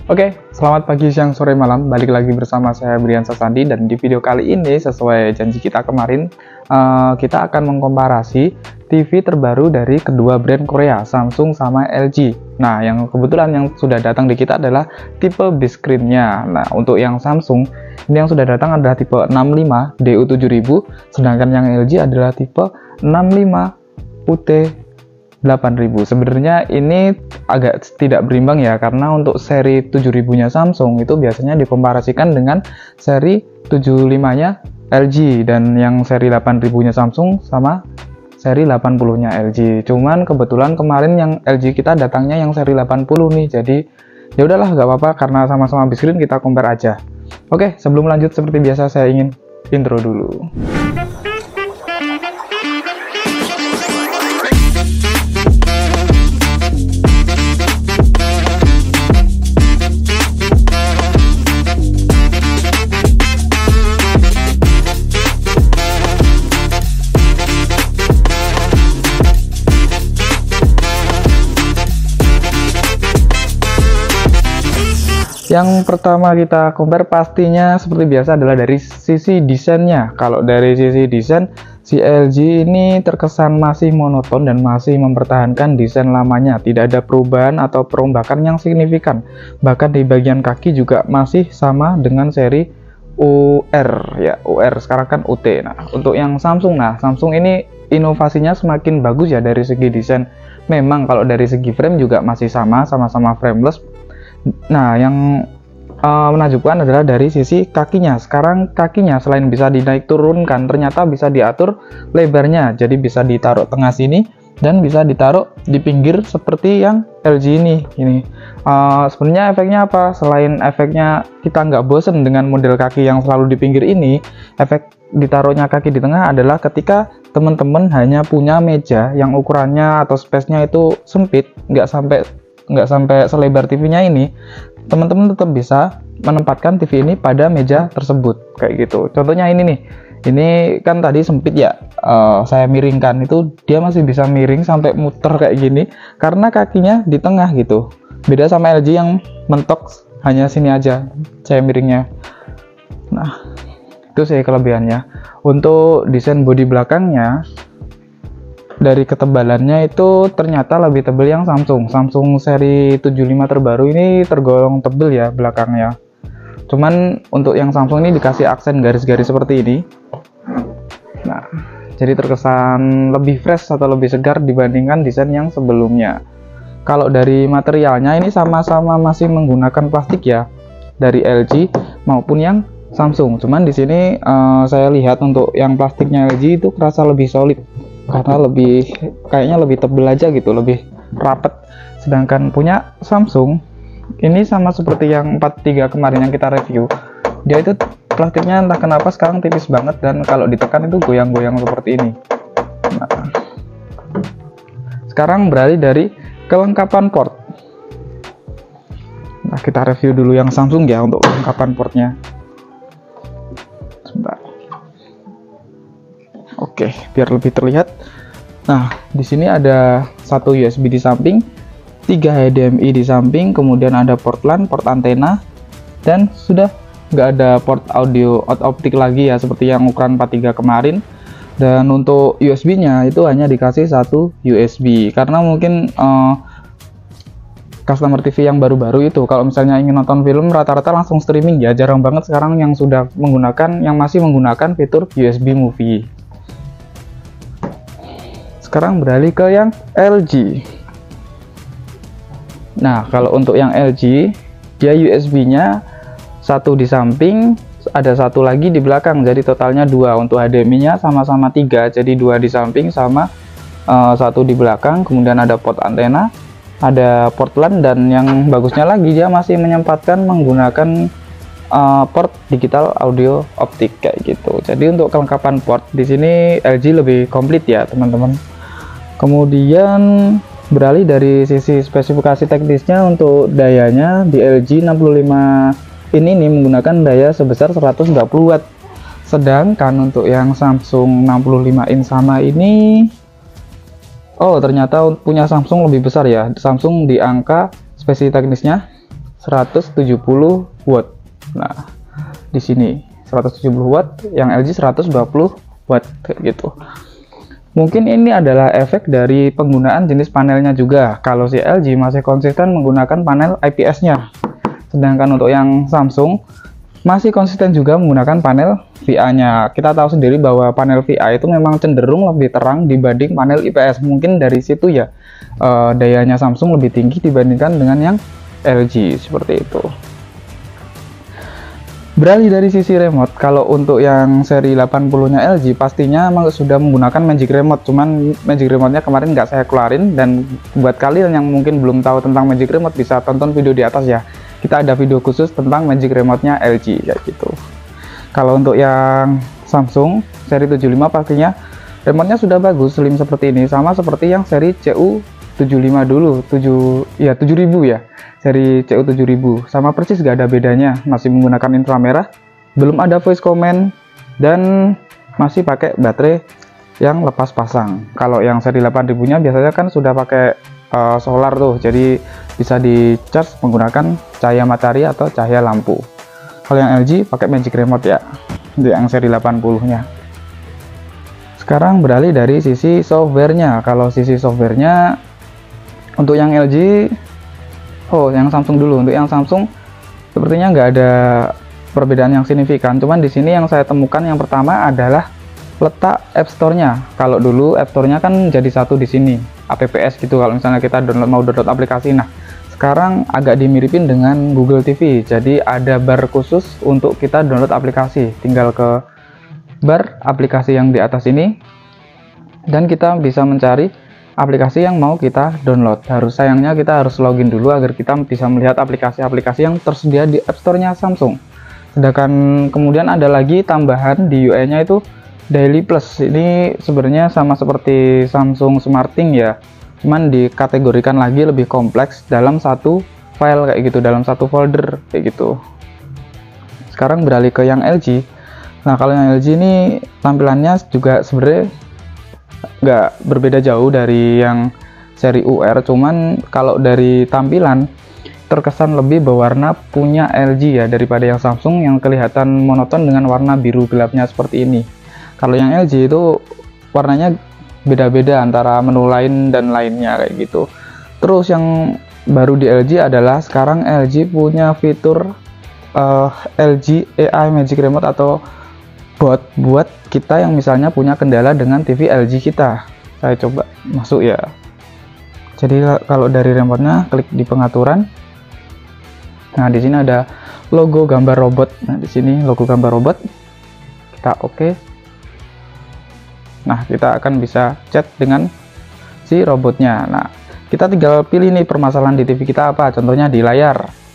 Oke, selamat pagi, siang, sore, malam. Balik lagi bersama saya Brian Sasandi, dan di video kali ini sesuai janji kita kemarin, kita akan mengkomparasi TV terbaru dari kedua brand Korea, Samsung sama LG. Nah, yang kebetulan yang sudah datang di kita adalah tipe big screen-nya. Nah, untuk yang Samsung, ini yang sudah datang adalah tipe 65 DU7000, sedangkan yang LG adalah tipe 65 UT 8000. Sebenarnya ini agak tidak berimbang ya, karena untuk seri 7000-nya Samsung itu biasanya dikomparasikan dengan seri 75-nya LG, dan yang seri 8000-nya Samsung sama seri 80-nya LG. Cuman kebetulan kemarin yang LG kita datangnya yang seri 80 nih, jadi ya udahlah, nggak apa-apa, karena sama-sama big screen kita compare aja. Oke, sebelum lanjut seperti biasa saya ingin intro dulu. Yang pertama kita compare pastinya seperti biasa adalah dari sisi desainnya. Kalau dari sisi desain, si LG ini terkesan masih monoton dan masih mempertahankan desain lamanya. Tidak ada perubahan atau perombakan yang signifikan. Bahkan di bagian kaki juga masih sama dengan seri UR ya, UR sekarang kan UT. Nah, untuk yang Samsung, Samsung ini inovasinya semakin bagus ya dari segi desain. Memang kalau dari segi frame juga masih sama-sama frameless. Nah, yang menakjubkan adalah dari sisi kakinya. Sekarang kakinya selain bisa dinaik turunkan, ternyata bisa diatur lebarnya. Jadi bisa ditaruh tengah sini dan bisa ditaruh di pinggir seperti yang LG ini. Sebenarnya efeknya apa? Selain efeknya kita nggak bosen dengan model kaki yang selalu di pinggir ini, efek ditaruhnya kaki di tengah adalah ketika teman-teman hanya punya meja yang ukurannya atau space-nya itu sempit, nggak sampai selebar TV-nya ini, teman-teman tetap bisa menempatkan TV ini pada meja tersebut kayak gitu. Contohnya ini nih, ini kan tadi sempit ya, saya miringkan, itu dia masih bisa miring sampai muter kayak gini karena kakinya di tengah gitu. Beda sama LG yang mentok hanya sini aja saya miringnya. Nah, itu sih kelebihannya. Untuk desain bodi belakangnya, dari ketebalannya itu ternyata lebih tebal yang Samsung seri 75 terbaru ini tergolong tebal ya belakangnya. Cuman untuk yang Samsung ini dikasih aksen garis-garis seperti ini. Nah, jadi terkesan lebih fresh atau lebih segar dibandingkan desain yang sebelumnya. Kalau dari materialnya ini sama-sama masih menggunakan plastik ya, dari LG maupun yang Samsung. Cuman di sini saya lihat untuk yang plastiknya LG itu kerasa lebih solid, karena kayaknya lebih tebel aja gitu, lebih rapet. Sedangkan punya Samsung ini sama seperti yang 43 kemarin yang kita review, dia itu plastiknya entah kenapa sekarang tipis banget, dan kalau ditekan itu goyang-goyang seperti ini. Nah, sekarang beralih dari kelengkapan port. Nah, kita review dulu yang Samsung ya untuk kelengkapan portnya. Sebentar. Oke, biar lebih terlihat. Nah, di sini ada satu USB di samping, 3 HDMI di samping, kemudian ada port LAN, port antena, dan sudah nggak ada port audio out optik lagi ya seperti yang ukuran 43 kemarin. Dan untuk USB-nya itu hanya dikasih satu USB, karena mungkin customer TV yang baru-baru itu kalau misalnya ingin nonton film rata-rata langsung streaming ya, jarang banget sekarang yang masih menggunakan fitur USB Movie. Sekarang beralih ke yang LG. Nah, kalau untuk yang LG, dia USB-nya satu di samping, ada satu lagi di belakang, jadi totalnya 2. Untuk HDMI-nya sama-sama 3, jadi 2 di samping sama satu di belakang. Kemudian ada port antena, ada port LAN, dan yang bagusnya lagi dia masih menyempatkan menggunakan port digital audio optik kayak gitu. Jadi untuk kelengkapan port di sini LG lebih komplit ya teman-teman. Kemudian beralih dari sisi spesifikasi teknisnya, untuk dayanya di LG 65 ini menggunakan daya sebesar 120 watt. Sedangkan untuk yang Samsung 65 in sama ini, oh ternyata punya Samsung lebih besar ya. Samsung di angka spesifikasi teknisnya 170 watt. Nah, di sini 170 watt, yang LG 120 watt kayak gitu. Mungkin ini adalah efek dari penggunaan jenis panelnya juga. Kalau si LG masih konsisten menggunakan panel IPS-nya. Sedangkan untuk yang Samsung masih konsisten juga menggunakan panel VA-nya. Kita tahu sendiri bahwa panel VA itu memang cenderung lebih terang dibanding panel IPS. Mungkin dari situ ya dayanya Samsung lebih tinggi dibandingkan dengan yang LG, seperti itu. Beralih dari sisi remote, kalau untuk yang seri 80-nya LG pastinya sudah menggunakan Magic Remote, cuman Magic Remote-nya kemarin nggak saya keluarin, dan buat kalian yang mungkin belum tahu tentang Magic Remote bisa tonton video di atas ya. Kita ada video khusus tentang Magic Remote-nya LG kayak gitu. Kalau untuk yang Samsung seri 75 pastinya remote-nya sudah bagus, slim seperti ini, sama seperti yang seri CU75 dulu, 7000 ya. Seri CU7000 sama persis, gak ada bedanya, masih menggunakan inframerah, belum ada voice command, dan masih pakai baterai yang lepas pasang. Kalau yang seri 8000 nya biasanya kan sudah pakai solar tuh, jadi bisa di charge menggunakan cahaya matahari atau cahaya lampu. Kalau yang LG pakai Magic Remote ya, yang seri 80 nya. Sekarang beralih dari sisi softwarenya. Kalau sisi softwarenya untuk yang LG, yang Samsung dulu. Untuk yang Samsung sepertinya nggak ada perbedaan yang signifikan. Cuman di sini yang saya temukan yang pertama adalah letak App Store-nya. Kalau dulu App Store-nya kan jadi satu di sini, apps gitu. Kalau misalnya kita mau download aplikasi, nah sekarang agak dimiripin dengan Google TV. Jadi ada bar khusus untuk kita download aplikasi. Tinggal ke bar aplikasi yang di atas ini, dan kita bisa mencari aplikasi yang mau kita download. Sayangnya kita harus login dulu agar kita bisa melihat aplikasi-aplikasi yang tersedia di App Store-nya Samsung. Sedangkan kemudian ada lagi tambahan di UI-nya itu Daily Plus. Ini sebenarnya sama seperti Samsung SmartThings ya, cuman dikategorikan lagi lebih kompleks dalam satu file kayak gitu, dalam satu folder kayak gitu. Sekarang beralih ke yang LG. Nah, kalau yang LG ini tampilannya juga sebenarnya nggak berbeda jauh dari yang seri UR, cuman kalau dari tampilan terkesan lebih berwarna punya LG ya, daripada yang Samsung yang kelihatan monoton dengan warna biru gelapnya seperti ini. Kalau yang LG itu warnanya beda-beda antara menu lain dan lainnya kayak gitu. Terus yang baru di LG adalah sekarang LG punya fitur LG AI Magic Remote atau bot buat kita yang misalnya punya kendala dengan TV LG kita. Saya coba masuk ya. Jadi kalau dari remote-nya klik di pengaturan. Nah, di sini ada logo gambar robot. Nah, di sini logo gambar robot. Kita oke. Nah, kita akan bisa chat dengan si robotnya. Nah, kita tinggal pilih nih permasalahan di TV kita apa. Contohnya di layar.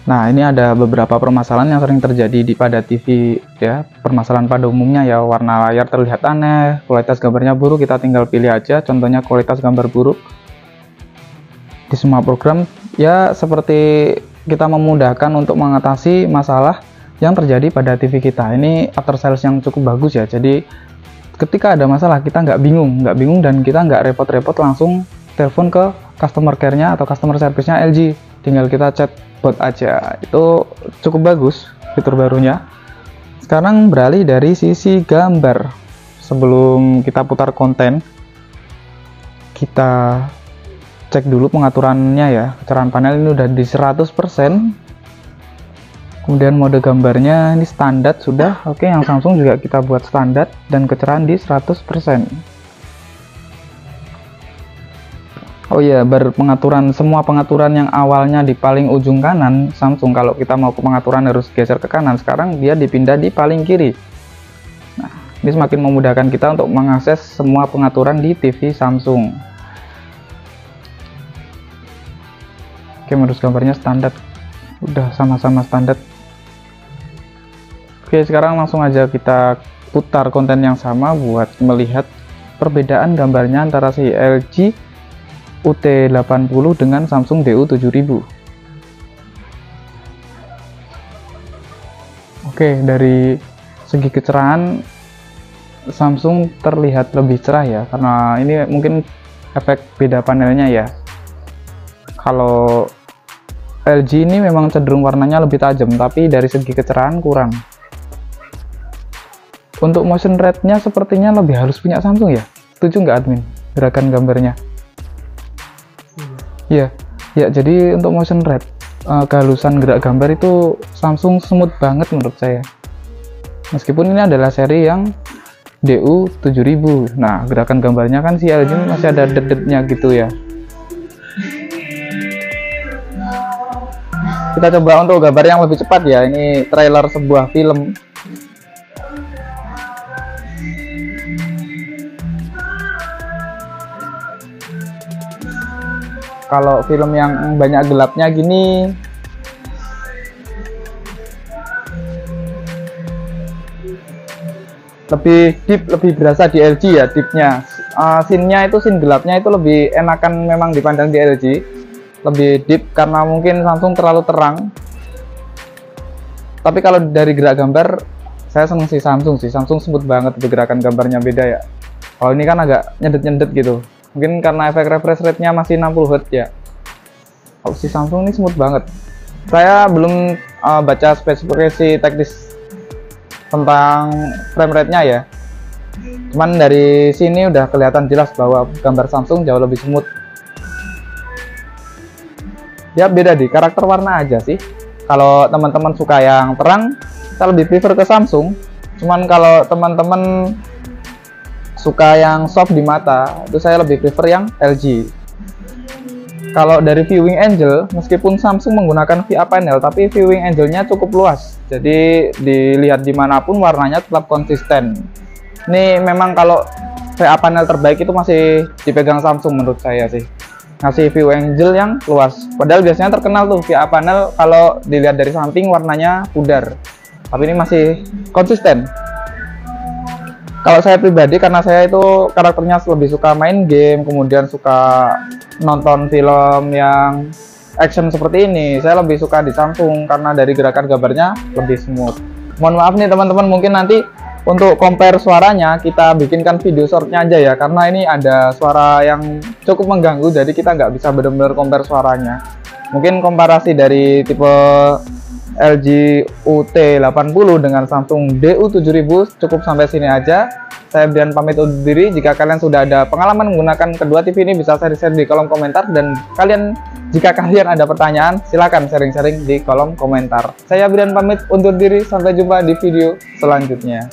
Nah, ini ada beberapa permasalahan yang sering terjadi pada TV ya. Permasalahan pada umumnya ya, warna layar terlihat aneh, kualitas gambarnya buruk. Kita tinggal pilih aja, contohnya kualitas gambar buruk. Di semua program ya, seperti kita memudahkan untuk mengatasi masalah yang terjadi pada TV kita. Ini after sales yang cukup bagus ya. Jadi ketika ada masalah kita nggak bingung dan kita nggak repot-repot langsung telepon ke customer care-nya atau customer service-nya LG. Tinggal kita chat bot aja. Itu cukup bagus fitur barunya. Sekarang beralih dari sisi gambar. Sebelum kita putar konten, kita cek dulu pengaturannya ya. Kecerahan panel ini udah di 100%. Kemudian mode gambarnya ini standar sudah. Oke, yang Samsung juga kita buat standar dan kecerahan di 100%. Oh iya, pengaturan, semua pengaturan yang awalnya di paling ujung kanan Samsung, kalau kita mau ke pengaturan harus geser ke kanan, sekarang dia dipindah di paling kiri. Nah, ini semakin memudahkan kita untuk mengakses semua pengaturan di TV Samsung. Oke, modus gambarnya standar, udah sama-sama standar. Oke, sekarang langsung aja kita putar konten yang sama buat melihat perbedaan gambarnya antara si LG UT80 dengan Samsung DU7000. Oke, dari segi kecerahan Samsung terlihat lebih cerah ya, karena ini mungkin efek beda panelnya ya. Kalau LG ini memang cenderung warnanya lebih tajam, tapi dari segi kecerahan kurang. Untuk motion rate-nya sepertinya lebih halus punya Samsung ya? Setuju nggak admin? Gerakan gambarnya? Iya, ya jadi untuk motion rate, kehalusan gerak gambar itu Samsung smooth banget menurut saya. Meskipun ini adalah seri yang DU 7000. Nah, gerakan gambarnya kan si LG masih ada det-detnya gitu ya. Kita coba untuk gambar yang lebih cepat ya. Ini trailer sebuah film. Kalau film yang banyak gelapnya gini, lebih deep, lebih berasa di LG ya deepnya. Scene-nya itu, scene gelapnya itu lebih enakan memang dipandang di LG, lebih deep karena mungkin Samsung terlalu terang. Tapi kalau dari gerak gambar saya seneng sih Samsung sih. Samsung smooth banget itu, gerakan gambarnya beda ya. Kalau ini kan agak nyedet-nyedet gitu, mungkin karena efek refresh rate-nya masih 60 Hz ya. Kalau si Samsung ini smooth banget. Saya belum baca spesifikasi teknis tentang frame rate-nya ya, cuman dari sini udah kelihatan jelas bahwa gambar Samsung jauh lebih smooth. Ya beda di karakter warna aja sih. Kalau teman-teman suka yang terang, saya lebih prefer ke Samsung. Cuman kalau teman-teman suka yang soft di mata, itu saya lebih prefer yang LG. Kalau dari viewing angle, meskipun Samsung menggunakan VA panel, tapi viewing angle-nya cukup luas. Jadi dilihat dimanapun warnanya tetap konsisten. Ini memang kalau VA panel terbaik itu masih dipegang Samsung menurut saya sih. Ngasih view angle yang luas. Padahal biasanya terkenal tuh VA panel kalau dilihat dari samping warnanya pudar. Tapi ini masih konsisten. Kalau saya pribadi, karena saya itu karakternya lebih suka main game, kemudian suka nonton film yang action seperti ini, saya lebih suka di Samsung karena dari gerakan gambarnya lebih smooth. Mohon maaf nih teman-teman, mungkin nanti untuk compare suaranya kita bikinkan video shortnya aja ya, karena ini ada suara yang cukup mengganggu, jadi kita nggak bisa benar-benar compare suaranya. Mungkin komparasi dari tipe LG UT80 dengan Samsung DU7000 cukup sampai sini aja. Saya Brian pamit undur diri. Jika kalian sudah ada pengalaman menggunakan kedua TV ini, bisa share-share di kolom komentar. Dan jika kalian ada pertanyaan, silahkan sharing-sharing di kolom komentar. Saya Brian pamit undur diri. Sampai jumpa di video selanjutnya.